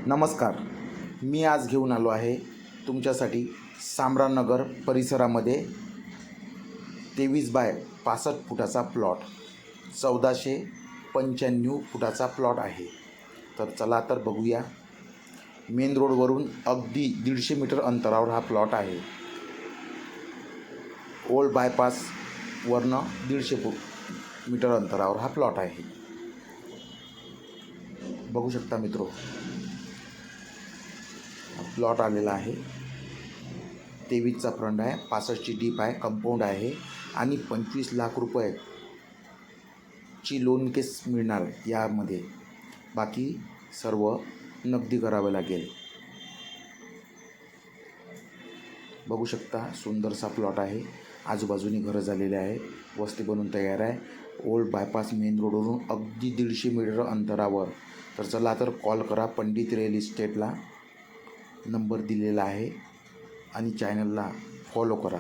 नमस्कार. मी आज घेऊन आलो आहे तुमच्यासाठी सामरानगर परिसरामध्ये 23 बाय 65 फुटाचा प्लॉट, 1495 फुटाचा प्लॉट आहे. तर चला तर बघूया. मेन रोडवरून अगदी 150 मीटर अंतरावर हा प्लॉट आहे. ओल्ड बायपासवरनं 150 मीटर अंतरावर हा प्लॉट आहे. बघू शकता मित्रो, प्लॉट आलेला आहे. 23चा फ्रंट आहे, 65ची डीप आहे, कंपाऊंड आहे आणि 25 लाख रुपयाची लोन केस मिळणार यामध्ये. बाकी सर्व नगदी करावे लागेल. बघू शकता, सुंदरसा प्लॉट आहे. आजूबाजूनी घरं झालेले आहे, वस्ती बनून तयार आहे. ओल्ड बायपास मेन रोडवरून अगदी 150 मीटर अंतरावर. तर चला तर कॉल करा. पंडित रिअल इस्टेटला नंबर दिलेला आहे आणि चॅनलला फॉलो करा.